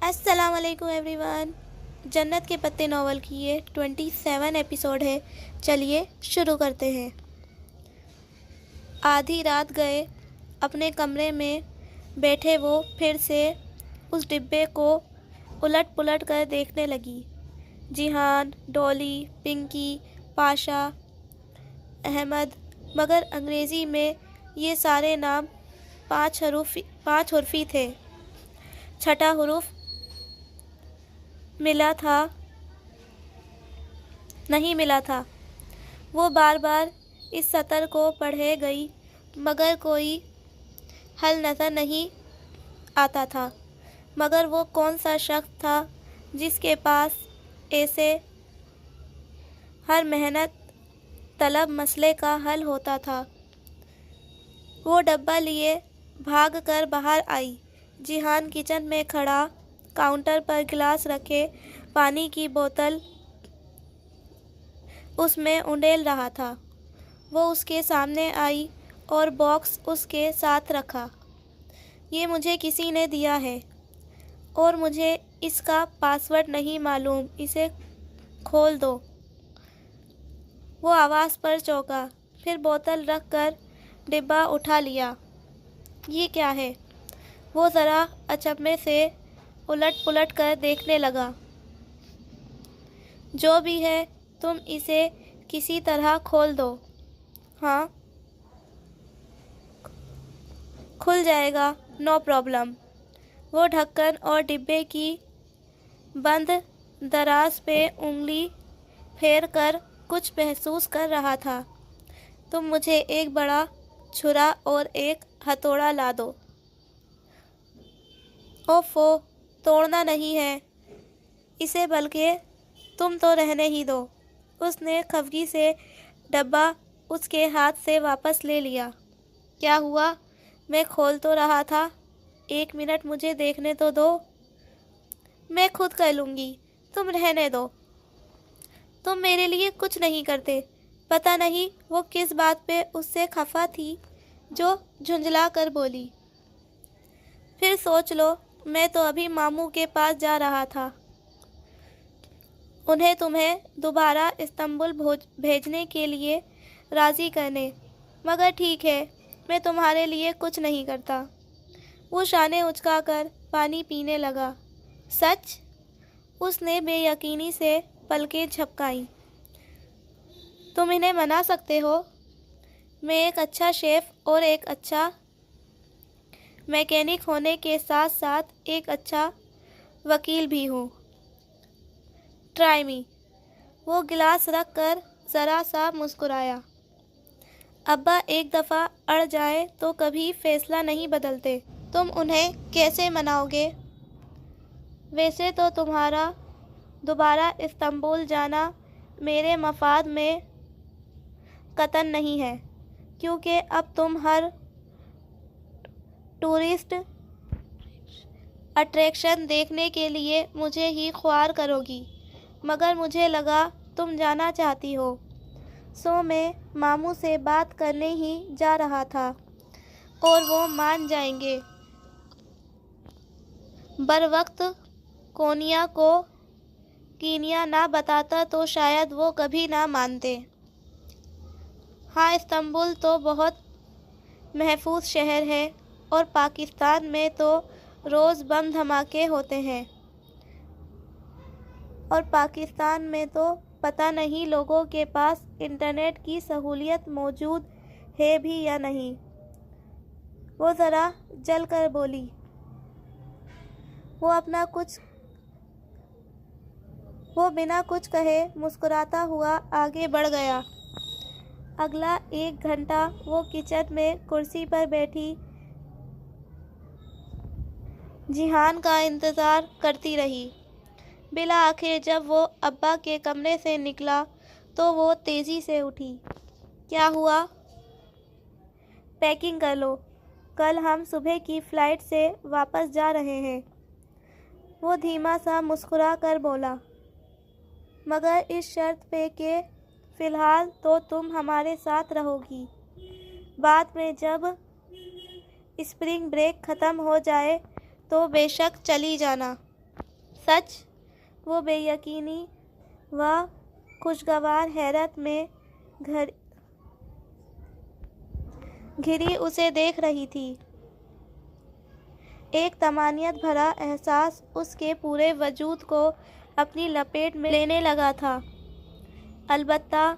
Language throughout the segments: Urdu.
السلام علیکم ایوری ون۔ جنت کے پتے ناول کی یہ 27 ایپیسوڈ ہے۔ چلیے شروع کرتے ہیں۔ آدھی رات گئے اپنے کمرے میں بیٹھے وہ پھر سے اس ڈبے کو الٹ پلٹ کر دیکھنے لگی۔ جیحان، ڈولی، پنکی، پاشا، احمد، مگر انگریزی میں یہ سارے نام 5 حرفی تھے۔ چھٹا حرف نہیں ملا تھا۔ وہ بار بار اس سطر کو پڑھے گئی مگر کوئی حل نظر نہیں آتا تھا۔ مگر وہ کون سا شخص تھا جس کے پاس ایسے ہر محنت طلب مسئلے کا حل ہوتا تھا؟ وہ ڈبہ لیے بھاگ کر باہر آئی۔ جیحان کچن میں کھڑا کاؤنٹر پر گلاس رکھے پانی کی بوتل اس میں انڈیل رہا تھا۔ وہ اس کے سامنے آئی اور باکس اس کے ساتھ رکھا۔ یہ مجھے کسی نے دیا ہے اور مجھے اس کا پاسورڈ نہیں معلوم، اسے کھول دو۔ وہ آواز پر چونکا، پھر بوتل رکھ کر ڈبہ اٹھا لیا۔ یہ کیا ہے؟ وہ ذرا اچنبھے سے الٹ پلٹ کر دیکھنے لگا۔ جو بھی ہے تم اسے کسی طرح کھول دو۔ ہاں، کھل جائے گا، نو پرابلم۔ وہ ڈھکن اور ڈبے کی بند دراز پہ انگلی پھیر کر کچھ محسوس کر رہا تھا۔ تم مجھے ایک بڑا چھرا اور ایک ہتھوڑا لا دو۔ اوفو، توڑنا نہیں ہے اسے، بلکہ تم تو رہنے ہی دو۔ اس نے خفگی سے ڈبہ اس کے ہاتھ سے واپس لے لیا۔ کیا ہوا؟ میں کھول تو رہا تھا، 1 منٹ مجھے دیکھنے تو دو۔ میں خود کر لوں گی، تم رہنے دو۔ تم میرے لیے کچھ نہیں کرتے۔ پتہ نہیں وہ کس بات پہ اس سے خفا تھی جو جھنجھلا کر بولی۔ پھر سوچ لو، میں تو ابھی ماموں کے پاس جا رہا تھا، انہیں تمہیں دوبارہ استنبول بھیجنے کے لیے راضی کرنے۔ مگر ٹھیک ہے، میں تمہارے لیے کچھ نہیں کرتا۔ وہ شانے اچکا کر پانی پینے لگا۔ سچ؟ اس نے بے یقینی سے پلکیں جھپکائیں۔ تم انہیں منا سکتے ہو؟ میں ایک اچھا شیف اور ایک اچھا میکینک ہونے کے ساتھ ساتھ ایک اچھا وکیل بھی ہوں۔ ٹرائی می۔ وہ گلاس رکھ کر ذرا سا مسکرایا۔ ابا ایک دفعہ اڑ جائیں تو کبھی فیصلہ نہیں بدلتے۔ تم انہیں کیسے مناؤ گے؟ ویسے تو تمہارا دوبارہ استنبول جانا میرے مفاد میں قطعاً نہیں ہے، کیونکہ اب تم ہر ٹورسٹ اٹریکشن دیکھنے کے لیے مجھے ہی خوار کرو گی۔ مگر مجھے لگا تم جانا چاہتی ہو، سو میں ماموں سے بات کرنے ہی جا رہا تھا اور وہ مان جائیں گے۔ بروقت کونیا کو کینیا نہ بتاتا تو شاید وہ کبھی نہ مانتے۔ ہاں، استنبول تو بہت محفوظ شہر ہے اور پاکستان میں تو روز بم دھماکے ہوتے ہیں، اور پاکستان میں تو پتہ نہیں لوگوں کے پاس انٹرنیٹ کی سہولت موجود ہے بھی یا نہیں۔ وہ ذرا جل کر بولی۔ وہ بنا کچھ کہے مسکراتا ہوا آگے بڑھ گیا۔ اگلا 1 گھنٹہ وہ کچن میں کرسی پر بیٹھی جیحان کا انتظار کرتی رہی۔ بالآخر جب وہ ابا کے کمرے سے نکلا تو وہ تیزی سے اٹھی۔ کیا ہوا؟ پیکنگ کر لو، کل ہم صبح کی فلائٹ سے واپس جا رہے ہیں۔ وہ دھیما سا مسکرا کر بولا، مگر اس شرط پہ کہ فی الحال تو تم ہمارے ساتھ رہو گی، بعد میں جب اسپرنگ بریک ختم ہو جائے تو بے شک چلی جانا۔ سچ؟ وہ بے یقینی و خوشگوار حیرت میں گھری اسے دیکھ رہی تھی۔ ایک طمانینت بھرا احساس اس کے پورے وجود کو اپنی لپیٹ میں لینے لگا تھا۔ البتہ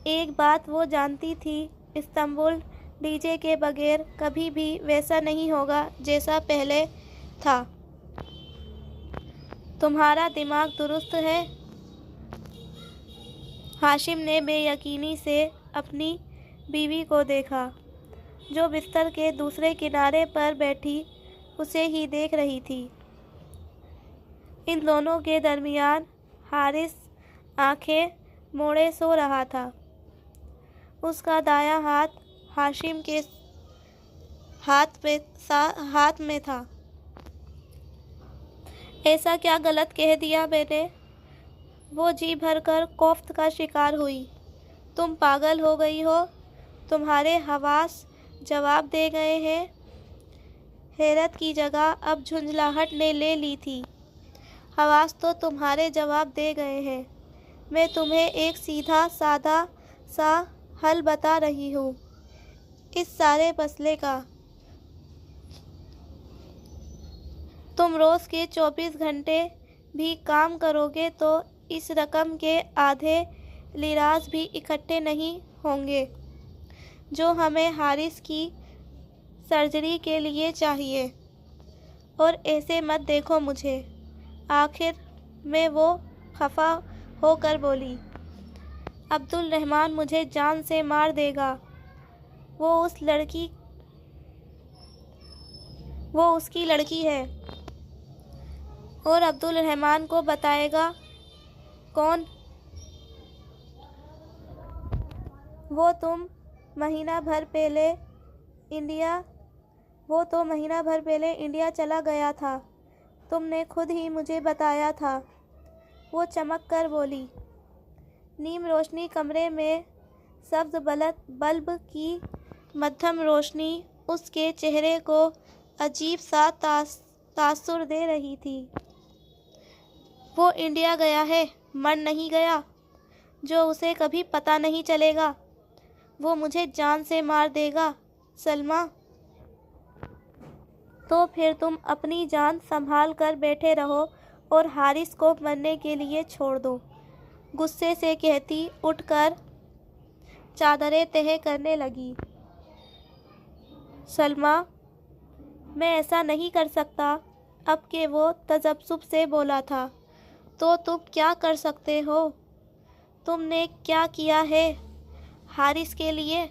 ایک بات وہ جانتی تھی، استنبول ڈی جے کے بغیر کبھی بھی ویسا نہیں ہوگا جیسا پہلے تھا۔ تمہارا دماغ درست ہے؟ ہاشم نے بے یقینی سے اپنی بیوی کو دیکھا، جو بستر کے دوسرے کنارے پر بیٹھی اسے ہی دیکھ رہی تھی۔ ان دونوں کے درمیان حارث آنکھیں موڑے سو رہا تھا۔ اس کا دایاں ہاتھ ہاشم کے ہاتھ میں تھا۔ ایسا کیا غلط کہہ دیا میں نے؟ وہ جی بھر کر کوفت کا شکار ہوئی۔ تم پاگل ہو گئی ہو؟ تمہارے حواس جواب دے گئے ہیں؟ حیرت کی جگہ اب جھنجھلاہٹ نے لے لی تھی۔ حواس تو تمہارے جواب دے گئے ہیں، میں تمہیں ایک سیدھا سادہ سا حل بتا رہی ہوں اس سارے مسئلے کا۔ تم روز کے 24 گھنٹے بھی کام کرو گے تو اس رقم کے آدھے لیراز بھی اکٹھے نہیں ہوں گے جو ہمیں حارث کی سرجری کے لیے چاہیے۔ اور ایسے مت دیکھو مجھے۔ آخر میں وہ خفا ہو کر بولی، عبدالرحمن مجھے جان سے مار دے گا۔ وہ اس کی لڑکی ہے۔ اور عبدالرحمن کو بتائے گا کون؟ وہ تو مہینہ بھر پہلے انڈیا چلا گیا تھا، تم نے خود ہی مجھے بتایا تھا۔ وہ چمک کر بولی۔ نیم روشنی کمرے میں سبز بلب کی مدھم روشنی اس کے چہرے کو عجیب سا تاثر دے رہی تھی۔ وہ انڈیا گیا ہے، مر نہیں گیا، جو اسے کبھی پتہ نہیں چلے گا۔ وہ مجھے جان سے مار دے گا سلمیٰ۔ تو پھر تم اپنی جان سنبھال کر بیٹھے رہو اور حارث کو مرنے کے لیے چھوڑ دو، غصے سے کہتی اٹھ کر چادریں تہہ کرنے لگی۔ سلمیٰ، میں ایسا نہیں کر سکتا۔ اب کہ وہ تذبذب سے بولا تھا، تو تم کیا کر سکتے ہو؟ تم نے کیا کیا ہے حارث کے لیے؟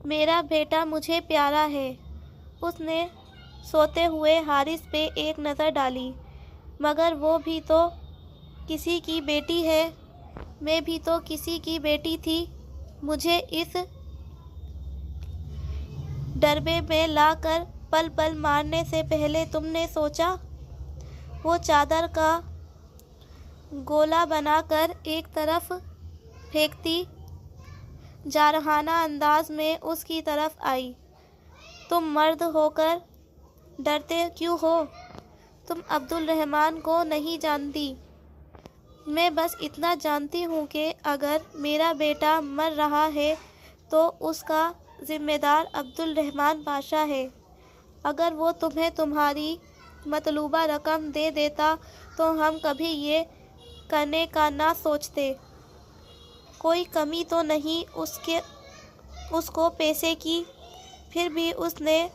میرا بیٹا مجھے پیارا ہے۔ اس نے سوتے ہوئے حارث پہ ایک نظر ڈالی۔ مگر وہ بھی تو کسی کی بیٹی ہے، میں بھی تو کسی کی بیٹی تھی۔ مجھے اس ڈربے میں لا کر پل پل مارنے سے پہلے تم نے سوچا؟ وہ چادر کا گولا بنا کر ایک طرف پھینکتی جارحانہ انداز میں اس کی طرف آئی۔ تم مرد ہو کر ڈرتے کیوں ہو؟ تم عبدالرحمن کو نہیں جانتی۔ میں بس اتنا جانتی ہوں کہ اگر میرا بیٹا مر رہا ہے تو اس کا ذمہ دار عبدالرحمن پاشا ہے۔ اگر وہ تمہیں تمہاری مطلوبہ رقم دے دیتا تو ہم کبھی یہ کرنے کا نہ سوچتے۔ کوئی کمی تو نہیں اس کو پیسے کی؟ پھر بھی اس نے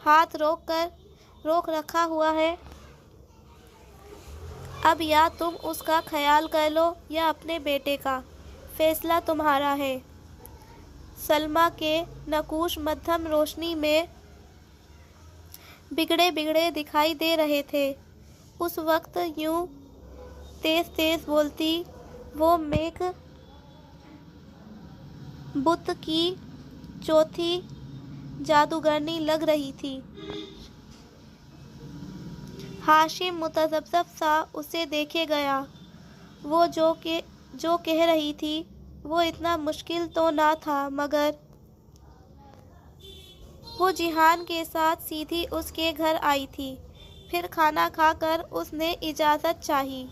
ہاتھ روک رکھا ہوا ہے۔ اب یا تم اس کا خیال کر لو یا اپنے بیٹے کا، فیصلہ تمہارا ہے۔ سلمیٰ کے نقوش مدھم روشنی میں بگڑے دکھائی دے رہے تھے۔ اس وقت یوں تیز تیز بولتی وہ میک بت کی چوتھی جادوگرنی لگ رہی تھی۔ ہاشم متذبذب سا اسے دیکھے گیا۔ وہ جو کہہ رہی تھی وہ اتنا مشکل تو نہ تھا، مگر وہ جیحان کے ساتھ سیدھی اس کے گھر آئی تھی۔ پھر کھانا کھا کر اس نے اجازت چاہی۔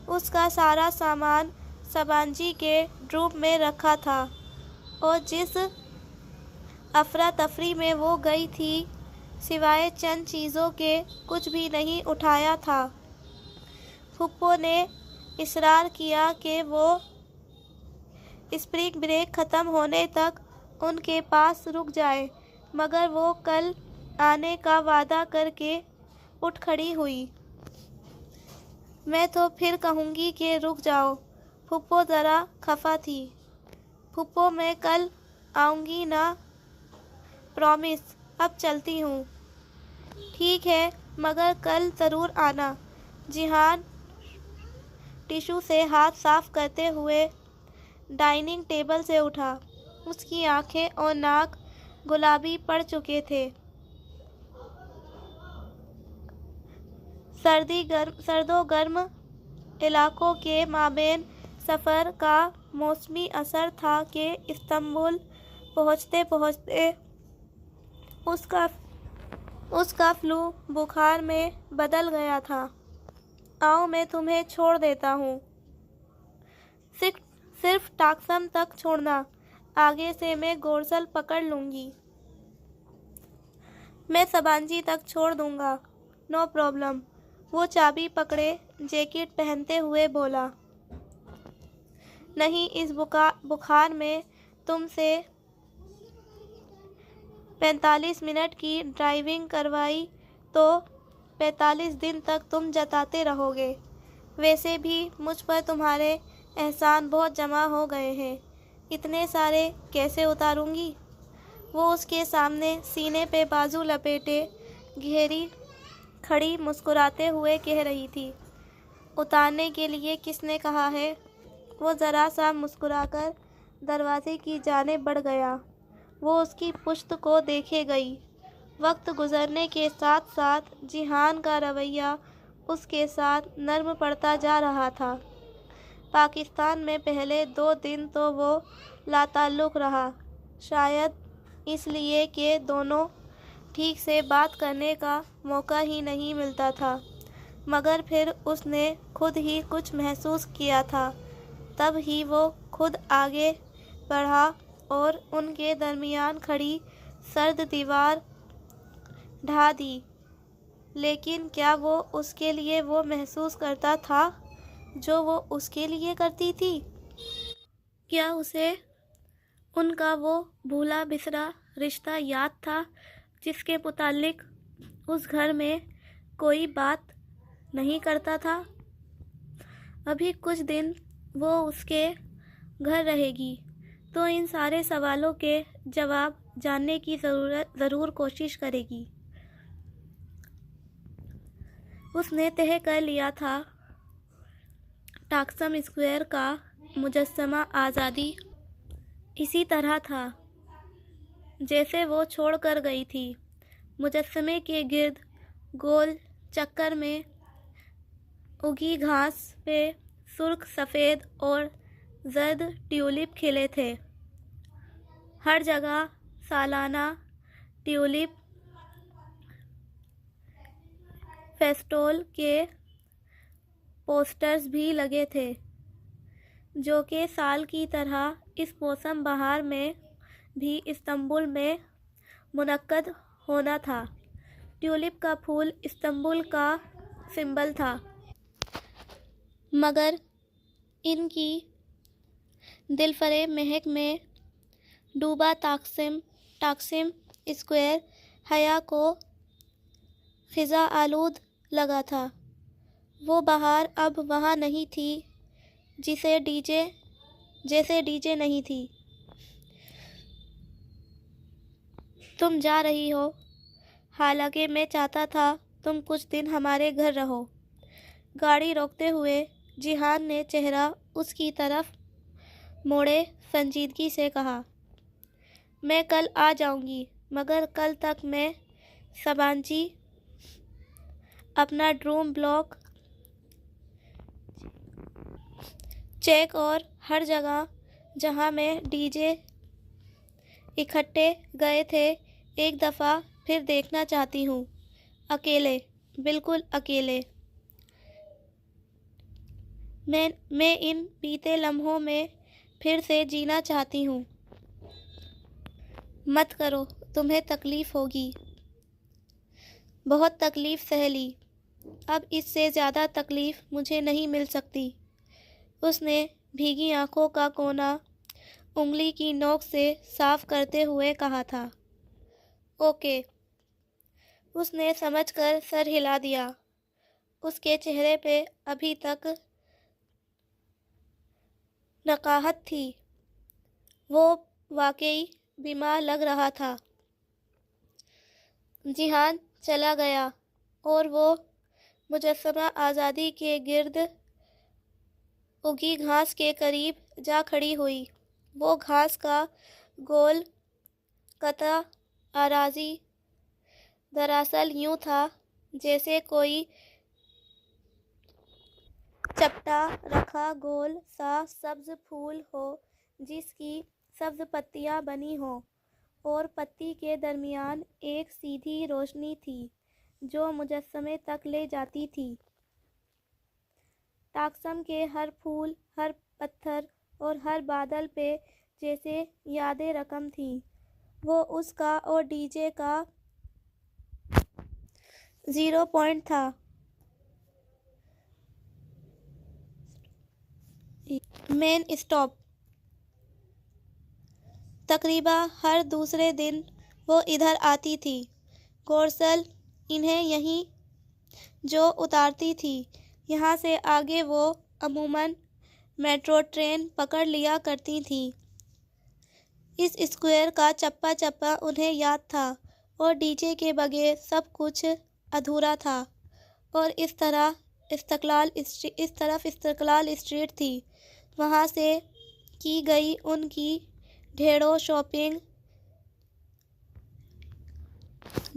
اس کا سارا سامان سبانجی کے ڈروپ میں رکھا تھا اور جس افراتفری میں وہ گئی تھی سوائے چند چیزوں کے کچھ بھی نہیں اٹھایا تھا۔ پھپھو نے اصرار کیا کہ وہ اسپرنگ بریک ختم ہونے تک ان کے پاس رک جائے، مگر وہ کل آنے کا وعدہ کر کے اٹھ کھڑی ہوئی۔ میں تو پھر کہوں گی کہ رک جاؤ۔ پھپھو ذرا خفا تھی۔ پھپھو میں کل آؤں گی نا، پرومس۔ اب چلتی ہوں۔ ٹھیک ہے، مگر کل ضرور آنا۔ جیحان ٹشو سے ہاتھ صاف کرتے ہوئے ڈائننگ ٹیبل سے اٹھا۔ اس کی آنکھیں اور ناک گلابی پڑ چکے تھے۔ سرد و گرم علاقوں کے مابین سفر کا موسمی اثر تھا کہ استنبول پہنچتے پہنچتے اس کا فلو بخار میں بدل گیا تھا۔ آؤ میں تمہیں چھوڑ دیتا ہوں۔ صرف ٹاکسم تک چھوڑنا، آگے سے میں گورسل پکڑ لوں گی۔ میں سبانجی تک چھوڑ دوں گا، نو پرابلم۔ وہ چابی پکڑے جیکٹ پہنتے ہوئے بولا۔ نہیں، اس بخار میں تم سے 45 منٹ کی ڈرائیونگ کروائی تو 45 دن تک تم جتاتے رہو گے۔ ویسے بھی مجھ پر تمہارے احسان بہت جمع ہو گئے ہیں، اتنے سارے کیسے اتاروں گی؟ وہ اس کے سامنے سینے پہ بازو لپیٹے کھڑی مسکراتے ہوئے کہہ رہی تھی۔ اتارنے کے لیے کس نے کہا ہے؟ وہ ذرا سا مسکرا کر دروازے کی جانب بڑھ گیا۔ وہ اس کی پشت کو دیکھے گئی۔ وقت گزرنے کے ساتھ ساتھ جیحان کا رویہ اس کے ساتھ نرم پڑتا جا رہا تھا۔ پاکستان میں پہلے 2 دن تو وہ لاتعلق رہا، شاید اس لیے کہ دونوں ٹھیک سے بات کرنے کا موقع ہی نہیں ملتا تھا، مگر پھر اس نے خود ہی کچھ محسوس کیا تھا، تب ہی وہ خود آگے بڑھا اور ان کے درمیان کھڑی سرد دیوار ڈھا دی۔ لیکن کیا وہ اس کے لیے وہ محسوس کرتا تھا جو وہ اس کے لیے کرتی تھی؟ کیا اسے ان کا وہ بھولا بسرا رشتہ یاد تھا جس کے متعلق اس گھر میں کوئی بات نہیں کرتا تھا؟ ابھی کچھ دن وہ اس کے گھر رہے گی تو ان سارے سوالوں کے جواب جاننے کی ضرور کوشش کرے گی۔ اس نے طے کر لیا تھا ٹاکسم اسکوائر کا مجسمہ آزادی اسی طرح تھا جیسے وہ چھوڑ کر گئی تھی۔ مجسمے کے گرد گول چکر میں اگی گھاس پہ سرخ، سفید اور زرد ٹیولپ کھلے تھے۔ ہر جگہ سالانہ ٹیولپ فیسٹول کے پوسٹرز بھی لگے تھے، جو کہ سال کی طرح اس موسم بہار میں بھی استنبول میں منعقد ہونا تھا۔ ٹیولپ کا پھول استنبول کا سمبل تھا، مگر ان کی دلفریب مہک میں ڈوبا ٹاکسم اسکوائر حیا کو خزاں آلود لگا تھا۔ وہ بہار اب وہاں نہیں تھی جیسے ڈی جے نہیں تھی۔ تم جا رہی ہو، حالانکہ میں چاہتا تھا تم کچھ دن ہمارے گھر رہو۔ گاڑی روکتے ہوئے جیحان نے چہرہ اس کی طرف موڑے سنجیدگی سے کہا۔ میں کل آ جاؤں گی، مگر کل تک میں سبانجی اپنا ڈروم بلاک چیک اور ہر جگہ جہاں میں ڈی جے اکٹھے گئے تھے ایک دفعہ پھر دیکھنا چاہتی ہوں، اکیلے۔ بالکل اکیلے۔ میں ان بیتے لمحوں میں پھر سے جینا چاہتی ہوں۔ مت کرو، تمہیں تکلیف ہوگی۔ بہت تکلیف سہہ لی، اب اس سے زیادہ تکلیف مجھے نہیں مل سکتی۔ اس نے بھیگی آنکھوں کا کونا انگلی کی نوک سے صاف کرتے ہوئے کہا تھا۔ اوکے۔ اس نے سمجھ کر سر ہلا دیا۔ اس کے چہرے پہ ابھی تک نقاہت تھی، وہ واقعی بیمار لگ رہا تھا۔ جہان چلا گیا اور وہ مجسمہ آزادی کے گرد اگی گھاس کے قریب جا کھڑی ہوئی۔ وہ گھاس کا گول قطع اراضی دراصل یوں تھا جیسے کوئی چپٹا رکھا گول سا سبز پھول ہو جس کی سبز پتیاں بنی ہوں، اور پتی کے درمیان ایک سیدھی روشنی تھی جو مجسمے تک لے جاتی تھی۔ ٹاکسم کے ہر پھول، ہر پتھر اور ہر بادل پہ جیسے یاد رقم تھیں۔ وہ اس کا اور ڈی جے کا زیرو پوائنٹ تھا۔ مین اسٹاپ۔ تقریباً ہر دوسرے دن وہ ادھر آتی تھی۔ گورسل انہیں یہیں جو اتارتی تھی۔ یہاں سے آگے وہ عموماً میٹرو ٹرین پکڑ لیا کرتی تھیں۔ اس اسکوائر کا چپا چپا انہیں یاد تھا، اور ڈی جے کے بغیر سب کچھ ادھورا تھا۔ اور اس طرف استقلال اسٹریٹ تھی، وہاں سے کی گئی ان کی ڈھیروں شاپنگ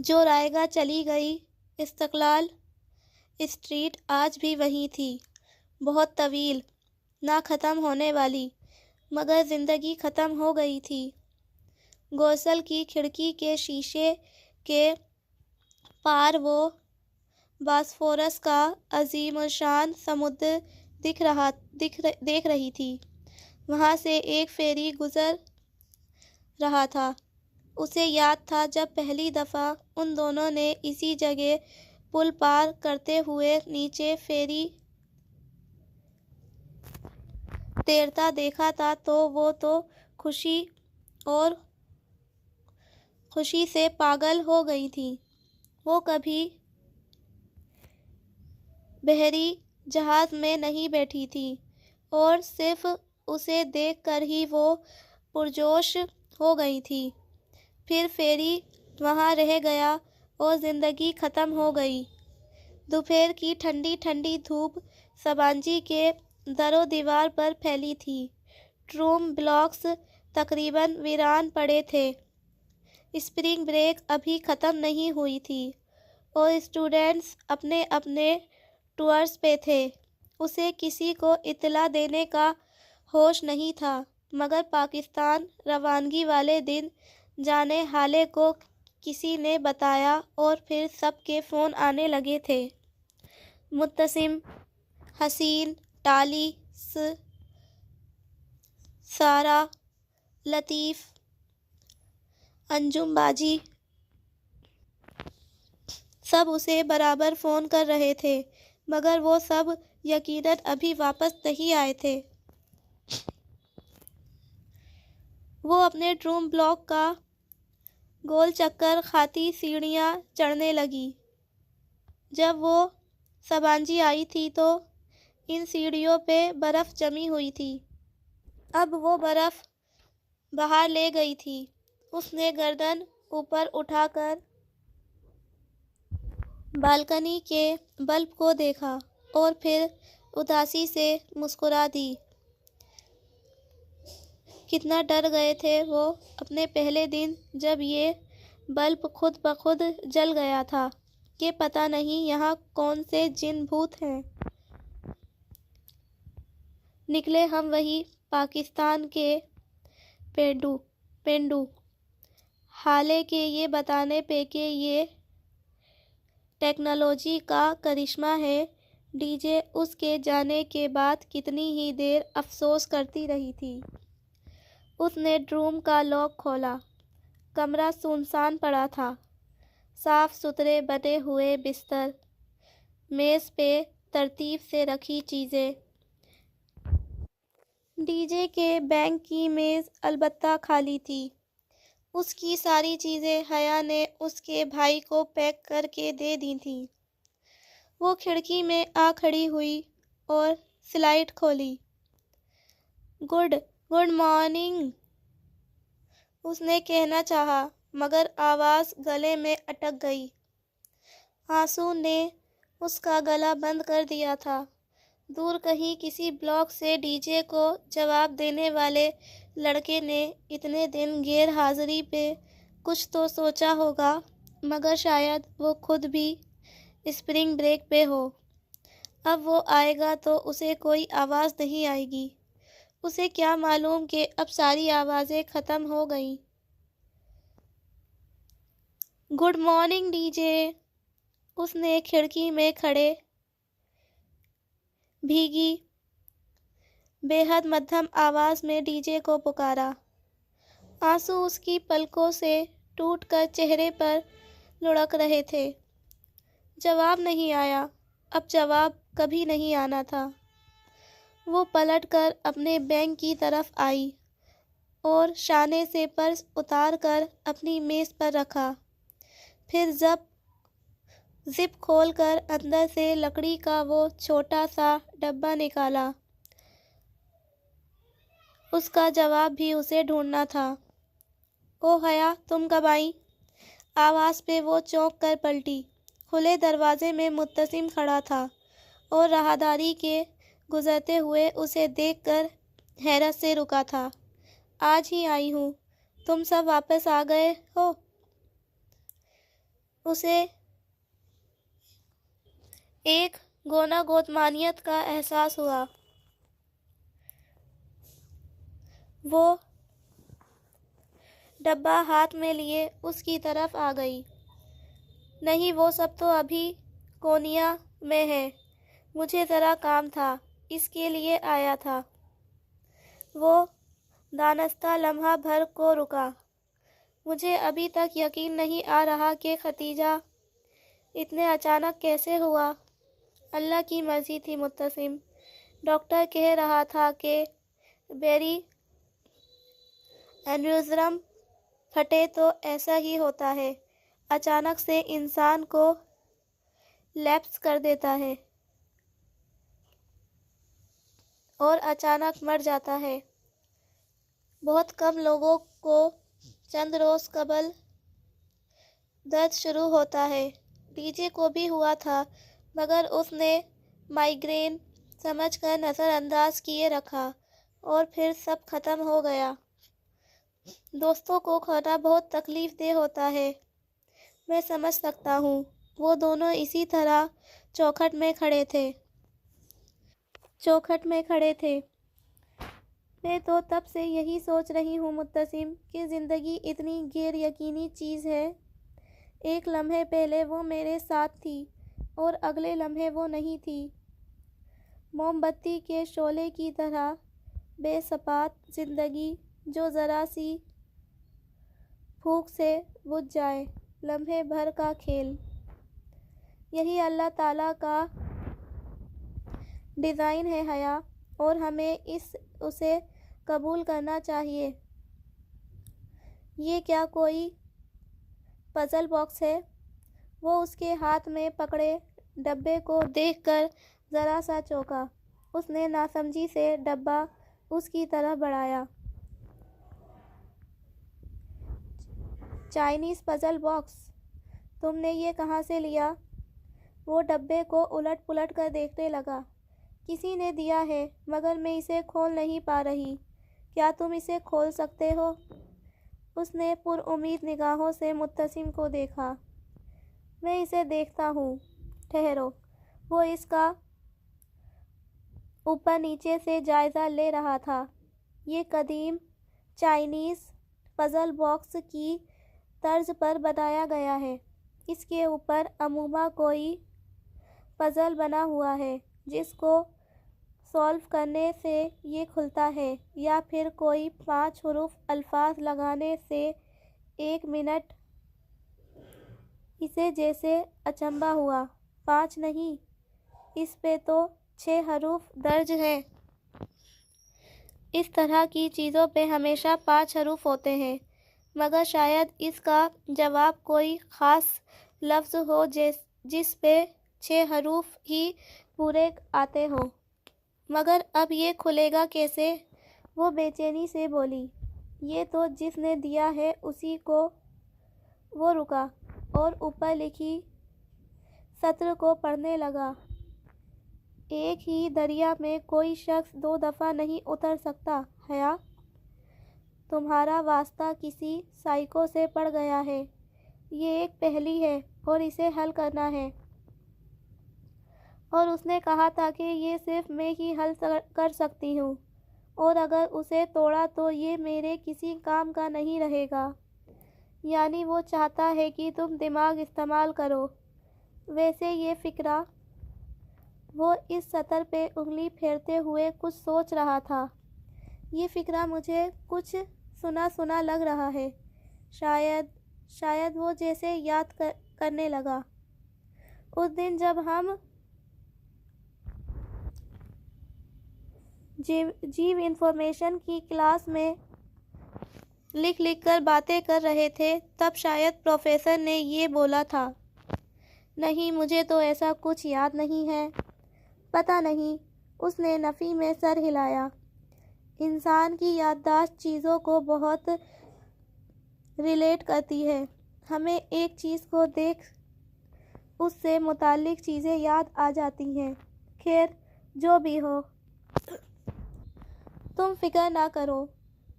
جو رائے گاہ چلی گئی۔ استقلال اسٹریٹ آج بھی وہیں تھی، بہت طویل، نہ ختم ہونے والی، مگر زندگی ختم ہو گئی تھی۔ گورسل کی کھڑکی کے شیشے کے پار وہ باسفورس کا عظیم الشان سمندر دیکھ رہی تھی۔ وہاں سے ایک فیری گزر رہا تھا۔ اسے یاد تھا جب پہلی دفعہ ان دونوں نے اسی جگہ پل پار کرتے ہوئے نیچے فیری تیرتا دیکھا تھا تو وہ تو خوشی سے پاگل ہو گئی تھی۔ وہ کبھی بحری جہاز میں نہیں بیٹھی تھی، اور صرف اسے دیکھ کر ہی وہ پرجوش ہو گئی تھی۔ پھر فیری وہاں رہ گیا اور زندگی ختم ہو گئی۔ دوپہر کی ٹھنڈی ٹھنڈی دھوپ سبانجی کے در و دیوار پر پھیلی تھی۔ ٹروم بلاکس تقریباً ویران پڑے تھے۔ اسپرنگ بریک ابھی ختم نہیں ہوئی تھی، اور اسٹوڈنٹس اپنے اپنے ٹورز پہ تھے۔ اسے کسی کو اطلاع دینے کا ہوش نہیں تھا، مگر پاکستان روانگی والے دن جانے حالے کو کسی نے بتایا، اور پھر سب کے فون آنے لگے تھے۔ مبتسم، حسین، ٹالس، سارہ، لطیف، انجم باجی، سب اسے برابر فون کر رہے تھے، مگر وہ سب یقیناً ابھی واپس نہیں آئے تھے۔ وہ اپنے ٹروم بلاک کا گول چکر کھاتی سیڑھیاں چڑھنے لگی۔ جب وہ سبانجی آئی تھی تو ان سیڑھیوں پہ برف جمی ہوئی تھی۔ اب وہ برف باہر لے گئی تھی۔ اس نے گردن اوپر اٹھا کر بالکنی کے بلب کو دیکھا، اور پھر اداسی سے مسکرا دی۔ کتنا ڈر گئے تھے وہ اپنے پہلے دن جب یہ بلب خود بخود جل گیا تھا، کہ پتہ نہیں یہاں کون سے جن بھوت ہیں۔ نکلے ہم وہی پاکستان کے پینڈو، حالے کہ یہ بتانے پہ کہ یہ ٹیکنالوجی کا کرشمہ ہے۔ ڈی جے اس کے جانے کے بعد کتنی ہی دیر افسوس کرتی رہی تھی۔ اس نے روم کا لاک کھولا۔ کمرہ سنسان پڑا تھا۔ صاف ستھرے بنے ہوئے بستر، میز پہ ترتیب سے رکھی چیزیں۔ ڈی جے کے بینک کی میز البتہ خالی تھی۔ اس کی ساری چیزیں حیا نے اس کے بھائی کو پیک کر کے دے دی تھیں۔ وہ کھڑکی میں آ کھڑی ہوئی اور سلائڈ کھولی۔ گڈ مارننگ، اس نے کہنا چاہا مگر آواز گلے میں اٹک گئی۔ آنسو نے اس کا گلا بند کر دیا تھا۔ دور کہیں کسی بلاک سے ڈی جے کو جواب دینے والے لڑکے نے اتنے دن غیر حاضری پہ کچھ تو سوچا ہوگا، مگر شاید وہ خود بھی اسپرنگ بریک پہ ہو۔ اب وہ آئے گا تو اسے کوئی آواز نہیں آئے گی۔ اسے کیا معلوم کہ اب ساری آوازیں ختم ہو گئیں۔ گڈ مارننگ ڈی جے، اس نے کھڑکی میں کھڑے بھیگی بے حد مدھم آواز میں ڈی جے کو پکارا۔ آنسو اس کی پلکوں سے ٹوٹ کر چہرے پر لڑک رہے تھے۔ جواب نہیں آیا۔ اب جواب کبھی نہیں آنا تھا۔ وہ پلٹ کر اپنے بینک کی طرف آئی اور شانے سے پرس اتار کر اپنی میز پر رکھا۔ پھر زپ کھول کر اندر سے لکڑی کا وہ چھوٹا سا ڈبہ نکالا۔ اس کا جواب بھی اسے ڈھونڈنا تھا۔ او حیا، تم کب آئیں؟ آواز پہ وہ چونک کر پلٹی۔ کھلے دروازے میں مبتسم کھڑا تھا اور راہداری کے گزرتے ہوئے اسے دیکھ کر حیرت سے رکا تھا۔ آج ہی آئی ہوں، تم سب واپس آ گئے ہو؟ اسے ایک گوناگونیت کا احساس ہوا۔ وہ ڈبہ ہاتھ میں لیے اس کی طرف آ گئی۔ نہیں، وہ سب تو ابھی کونیا میں ہے۔ مجھے ذرا کام تھا، اس کے لیے آیا تھا۔ وہ دانستہ لمحہ بھر کو رکا۔ مجھے ابھی تک یقین نہیں آ رہا کہ ختیجہ اتنے اچانک کیسے ہوا۔ اللہ کی مرضی تھی مبتسم۔ ڈاکٹر کہہ رہا تھا کہ بیری اینیورزم پھٹے تو ایسا ہی ہوتا ہے، اچانک سے انسان کو لیپس کر دیتا ہے اور اچانک مر جاتا ہے۔ بہت کم لوگوں کو چند روز قبل درد شروع ہوتا ہے۔ ڈی جے کو بھی ہوا تھا، مگر اس نے مائیگرین سمجھ کر نظر انداز کیے رکھا اور پھر سب ختم ہو گیا۔ دوستوں کو کھونا بہت تکلیف دہ ہوتا ہے، میں سمجھ سکتا ہوں۔ وہ دونوں اسی طرح چوکھٹ میں کھڑے تھے۔ میں تو تب سے یہی سوچ رہی ہوں مبتسم کہ زندگی اتنی غیر یقینی چیز ہے۔ ایک لمحے پہلے وہ میرے ساتھ تھی اور اگلے لمحے وہ نہیں تھی۔ موم بتی کے شعلے کی طرح بے ثبات زندگی جو ذرا سی پھونک سے بجھ جائے، لمحے بھر کا کھیل۔ یہی اللہ تعالیٰ کا ڈیزائن ہے حیا، اور ہمیں اسے قبول کرنا چاہیے۔ یہ کیا کوئی پزل باکس ہے؟ وہ اس کے ہاتھ میں پکڑے ڈبے کو دیکھ کر ذرا سا چونکا۔ اس نے ناسمجھی سے ڈبہ اس کی طرف بڑھایا۔ Chinese puzzle box? تم نے یہ کہاں سے لیا؟ وہ ڈبے کو الٹ پلٹ کر دیکھنے لگا۔ کسی نے دیا ہے، مگر میں اسے کھول نہیں پا رہی۔ کیا تم اسے کھول سکتے ہو؟ اس نے پر امید نگاہوں سے مبتسم کو دیکھا۔ میں اسے دیکھتا ہوں، ٹھہرو۔ وہ اس کا اوپر نیچے سے جائزہ لے رہا تھا۔ یہ قدیم چائنیز پزل باکس کی طرز پر بنایا گیا ہے۔ اس کے اوپر عموماً کوئی پزل بنا ہوا ہے جس کو سولو کرنے سے یہ کھلتا ہے، یا پھر کوئی 5 حروف الفاظ لگانے سے 1 منٹ۔ اسے جیسے اچنبھا ہوا، 5 نہیں، اس پہ تو 6 حروف درج ہیں۔ اس طرح کی چیزوں پہ ہمیشہ 5 حروف ہوتے ہیں، مگر شاید اس کا جواب کوئی خاص لفظ ہو جس پہ 6 حروف ہی پورے آتے ہوں۔ مگر اب یہ کھلے گا کیسے؟ وہ بے چینی سے بولی۔ یہ تو جس نے دیا ہے اسی کو۔ وہ رکا اور اوپر لکھی سطر کو پڑھنے لگا۔ ایک ہی دریا میں کوئی شخص 2 دفعہ نہیں اتر سکتا۔ حیا، تمہارا واسطہ کسی سائیکو سے پڑ گیا ہے۔ یہ ایک پہیلی ہے اور اسے حل کرنا ہے، اور اس نے کہا تھا کہ یہ صرف میں ہی حل کر سکتی ہوں، اور اگر اسے توڑا تو یہ میرے کسی کام کا نہیں رہے گا۔ یعنی وہ چاہتا ہے کہ تم دماغ استعمال کرو۔ ویسے یہ فقرہ، وہ اس سطر پہ انگلی پھیرتے ہوئے کچھ سوچ رہا تھا، یہ فقرہ مجھے کچھ سنا سنا لگ رہا ہے۔ شاید وہ جیسے یاد کرنے لگا۔ اس دن جب ہم جیو انفارمیشن کی کلاس میں لکھ کر باتیں کر رہے تھے، تب شاید پروفیسر نے یہ بولا تھا۔ نہیں، مجھے تو ایسا کچھ یاد نہیں ہے۔ پتہ نہیں، اس نے نفی میں سر ہلایا۔ انسان کی یادداشت چیزوں کو بہت ریلیٹ کرتی ہے۔ ہمیں ایک چیز کو دیکھ اس سے متعلق چیزیں یاد آ جاتی ہیں۔ خیر، جو بھی ہو، تم فکر نہ کرو،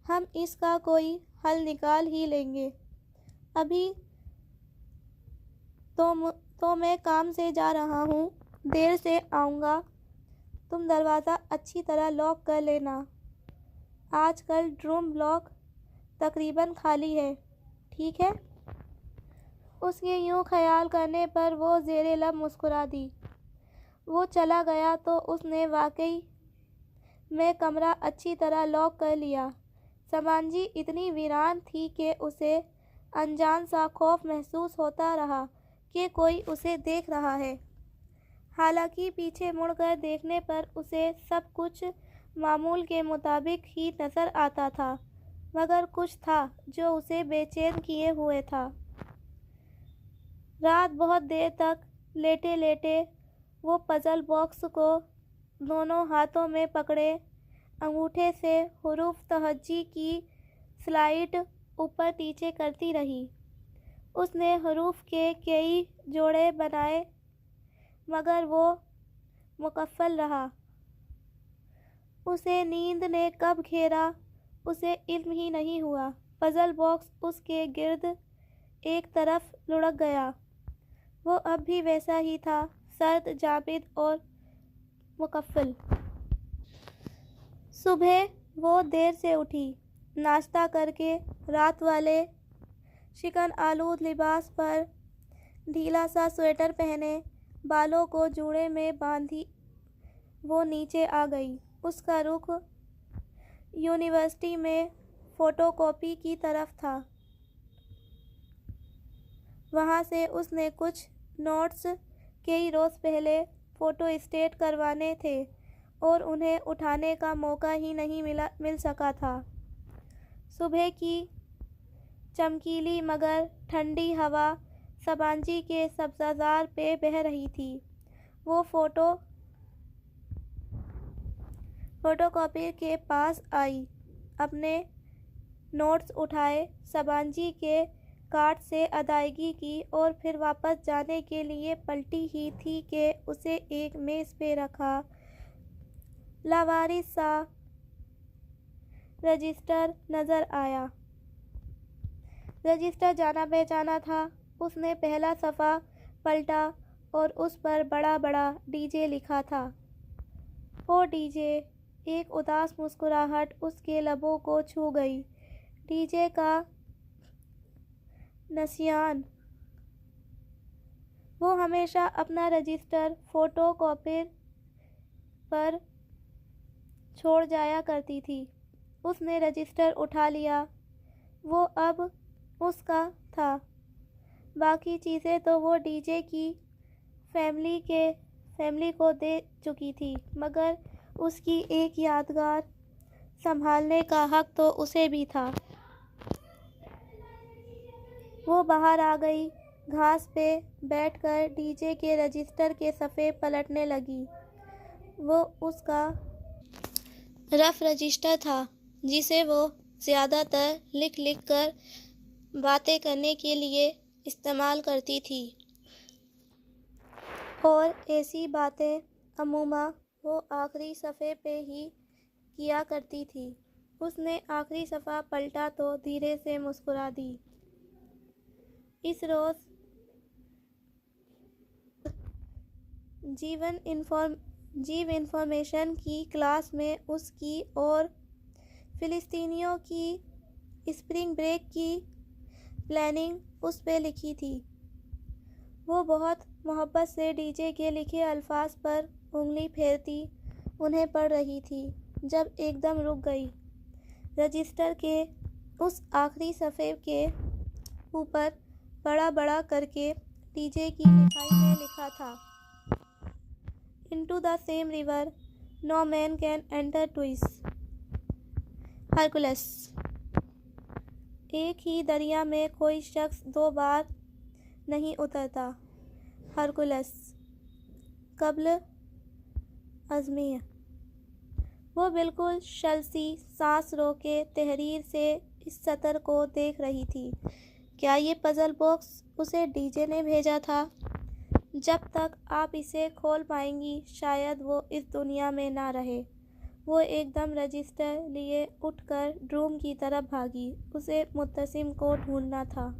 ہم اس کا کوئی حل نکال ہی لیں گے۔ ابھی تو میں کام سے جا رہا ہوں، دیر سے آؤں گا۔ تم دروازہ اچھی طرح لاک کر لینا۔ آج کل ڈروم بلاک تقریباً خالی ہے، ٹھیک ہے؟ اس کے یوں خیال کرنے پر وہ زیر لب مسکرا دی۔ وہ چلا گیا تو اس نے واقعی میں کمرہ اچھی طرح لاک کر لیا۔ سمانجی اتنی ویران تھی کہ اسے انجان سا خوف محسوس ہوتا رہا کہ کوئی اسے دیکھ رہا ہے۔ حالانکہ پیچھے مڑ کر دیکھنے پر اسے سب کچھ معمول کے مطابق ہی نظر آتا تھا، مگر کچھ تھا جو اسے بے چین کیے ہوئے تھا۔ رات بہت دیر تک لیٹے لیٹے وہ پزل باکس کو دونوں ہاتھوں میں پکڑے انگوٹھے سے حروف تہجی کی سلائڈ اوپر نیچے کرتی رہی۔ اس نے حروف کے کئی جوڑے بنائے، مگر وہ مکفل رہا۔ اسے نیند نے کب گھیرا اسے علم ہی نہیں ہوا۔ پزل باکس اس کے گرد ایک طرف لڑک گیا۔ وہ اب بھی ویسا ہی تھا، سرد، جامد اور مکفل۔ صبح وہ دیر سے اٹھی، ناشتہ کر کے رات والے شکن آلود لباس پر ڈھیلا سا سویٹر پہنے، بالوں کو جوڑے میں باندھی وہ نیچے آ گئی۔ اس کا رخ یونیورسٹی میں فوٹو کاپی کی طرف تھا۔ وہاں سے اس نے کچھ نوٹس کئی روز پہلے فوٹو اسٹیٹ کروانے تھے اور انہیں اٹھانے کا موقع ہی نہیں مل سکا تھا۔ صبح کی چمکیلی مگر ٹھنڈی ہوا سمانجی کے سبزہ زار پہ بہہ رہی تھی۔ وہ فوٹو کاپی کے پاس آئی، اپنے نوٹس اٹھائے، سمانجی کے کارڈ سے ادائیگی کی اور پھر واپس جانے کے لیے پلٹی ہی تھی کہ اسے ایک میز پہ رکھا لاوارث سا رجسٹر نظر آیا۔ رجسٹر جانا پہچانا تھا۔ اس نے پہلا صفحہ پلٹا اور اس پر بڑا بڑا ڈی جے لکھا تھا۔ O D J! ایک اداس مسکراہٹ اس کے لبوں کو چھو گئی۔ ڈی جے کا نسیان! وہ ہمیشہ اپنا رجسٹر فوٹو کاپی پر چھوڑ جایا کرتی تھی۔ اس نے رجسٹر اٹھا لیا، وہ اب اس کا تھا۔ باقی چیزیں تو وہ ڈی جے کی فیملی کو دے چکی تھی، مگر اس کی ایک یادگار سنبھالنے کا حق تو اسے بھی تھا۔ وہ باہر آ گئی، گھاس پہ بیٹھ کر ڈی جے کے رجسٹر کے صفحے پلٹنے لگی۔ وہ اس کا رف رجسٹر تھا جسے وہ زیادہ تر لکھ کر باتیں کرنے کے لیے استعمال کرتی تھی، اور ایسی باتیں عموماً وہ آخری صفحے پہ ہی کیا کرتی تھی۔ اس نے آخری صفحہ پلٹا تو دھیرے سے مسکرا دی۔ اس روز جیو انفارمیشن کی کلاس میں اس کی اور فلسطینیوں کی اسپرنگ بریک کی پلاننگ اس پہ لکھی تھی۔ وہ بہت محبت سے ڈی جے کے لکھے الفاظ پر انگلی پھیرتی انہیں پڑھ رہی تھی، جب ایک دم رک گئی۔ رجسٹر کے اس آخری صفحے کے اوپر بڑا کرکے ڈی جے کی لکھائی میں لکھا تھا، "Into the same river no man can enter twice. Hercules". ایک ہی دریا میں کوئی شخص دو بار نہیں اترتا۔ ہرکولس، قبل ازمّہ۔ وہ بالکل شل سی سانس روکے تحریر سے اس سطر کو دیکھ رہی تھی۔ کیا یہ پزل باکس اسے ڈی جے نے بھیجا تھا؟ جب تک آپ اسے کھول پائیں گی شاید وہ اس دنیا میں نہ رہے۔ وہ ایک دم رجسٹر لیے اٹھ کر روم کی طرف بھاگی۔ اسے مبتسم کو ڈھونڈنا تھا۔